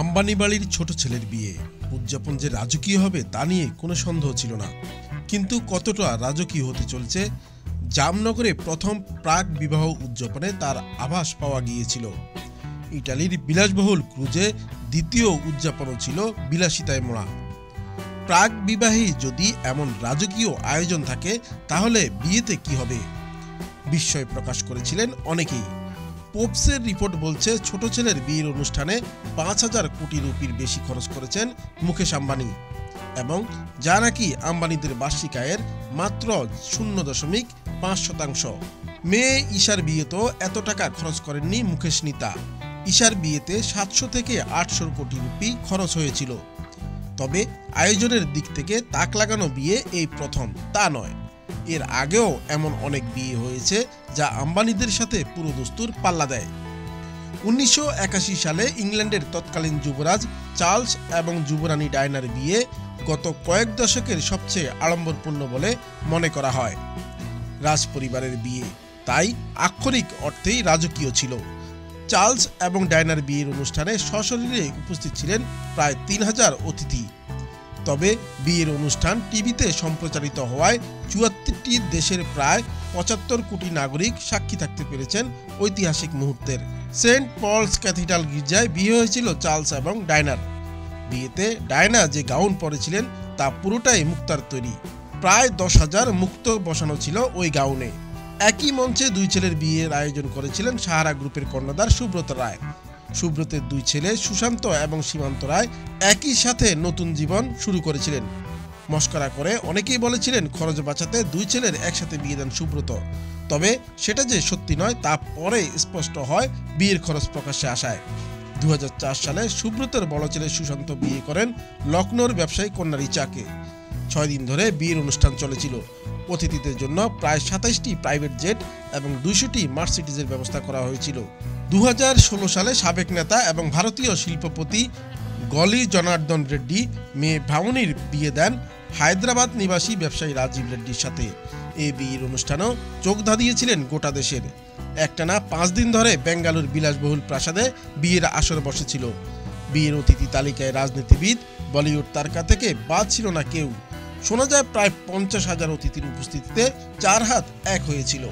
আম্বানি বাড়ির ছোট ছেলের বিয়ে উদযাপন যে রাজকীয় হবে তা নিয়ে কোনো সন্দেহ ছিল না। কিন্তু কতটা রাজকীয় হতে চলছে জামনগরে প্রথম প্রাক বিবাহ উদযাপনে তার আভাস পাওয়া গিয়েছিল। ইটালির বিলাসবহুল ক্রুজে দ্বিতীয় উদযাপনও ছিল বিলাসিতায় মোড়া। প্রাক বিবাহে যদি এমন রাজকীয় আয়োজন থাকে তাহলে বিয়েতে কি হবে, বিস্ময় প্রকাশ করেছিলেন অনেকেই। পোপসের রিপোর্ট বলছে ছোট ছেলের বিয়ের অনুষ্ঠানে ৫,০০০ কোটি রুপির বেশি খরচ করেছেন মুকেশ আম্বানি, এবং যা নাকি আম্বানিদের বার্ষিক আয়ের মাত্র 0.৫%। মেয়ে ঈশার বিয়েতেও এত টাকা খরচ করেননি মুকেশ নিতা। ঈশার বিয়েতে ৭০০ থেকে ৮০০ কোটি রুপি খরচ হয়েছিল। তবে আয়োজনের দিক থেকে তাক লাগানো বিয়ে এই প্রথম তা নয়, এর আগেও এমন অনেক বিয়ে হয়েছে যা আম্বানিদের সাথে পুরো দস্তুর পাল্লা দেয়। ১৯৮১ সালে ইংল্যান্ডের তৎকালীন যুবরাজ চার্লস এবং যুবরানী ডায়নার বিয়ে গত কয়েক দশকের সবচেয়ে আড়ম্বরপূর্ণ বলে মনে করা হয়। রাজপরিবারের বিয়ে তাই আক্ষরিক অর্থেই রাজকীয় ছিল। চার্লস এবং ডায়নার বিয়ের অনুষ্ঠানে সশরীরে উপস্থিত ছিলেন প্রায় ৩,০০০ অতিথি। তবে বিয়ের অনুষ্ঠান টিভিতে সম্প্রচারিত হওয়ায় ৭৪টি দেশের প্রায় ৭৫ কোটি নাগরিক সাক্ষী থাকতে পেরেছেন ঐতিহাসিক মুহূর্তের। সেন্ট পলস ক্যাথিড্রাল গির্জায় বিয়ে হয়েছিল চার্লস এবং ডায়নার। বিয়েতে ডায়না যে গাউন পরেছিলেন তা পুরোটাই মুক্তার তৈরি। প্রায় ১০,০০০ মুক্ত বসানো ছিল ওই গাউনে। একই মঞ্চে দুই ছেলের বিয়ের আয়োজন করেছিলেন সাহারা গ্রুপের কর্ণধার সুব্রত রায়। সুব্রতের দুই ছেলে সুশান্ত এবং সীমান্ত রায় একই সাথে নতুন জীবন শুরু করেছিলেন। মস্করা করে অনেকেই বলেছিলেন খরচ বাঁচাতে দুই ছেলের একসাথে বিয়ে দেন সুব্রত। তবে সেটা যে সত্যি নয় তা পরে স্পষ্ট হয় বিয়ের খরচ প্রকাশ্যে আসায়। ২০০৪ সালে সুব্রতের বড় ছেলে সুশান্ত বিয়ে করেন লখনৌর ব্যবসায়ী কন্যা রিচাকে। ৬ দিন ধরে বিয়ের অনুষ্ঠান চলেছিল। অতিথিদের জন্য প্রায় ২৭টি প্রাইভেট জেট এবং ২০০টি মার্সিডিজের ব্যবস্থা করা হয়েছিল। ২০১৬ সালে সাবেক নেতা এবং ভারতীয় শিল্পপতি গলি জনার্দন রেড্ডি মেয়ে ভাবনীর বিয়ে দেন হায়দ্রাবাদ নিবাসী ব্যবসায়ী রাজীব রেড্ডির সাথে। এই বিয়ের অনুষ্ঠানেও চোখ ধাঁধিয়েছিলেন গোটা দেশের। একটানা ৫ দিন ধরে বেঙ্গালুর বিলাসবহুল প্রাসাদে বিয়ের আসর বসেছিল। বিয়ের অতিথি তালিকায় রাজনীতিবিদ, বলিউড তারকা থেকে বাদ ছিল না কেউ। শোনা যায় প্রায় ৫০,০০০ অতিথির উপস্থিতিতে ৪ হাত এক হয়েছিল।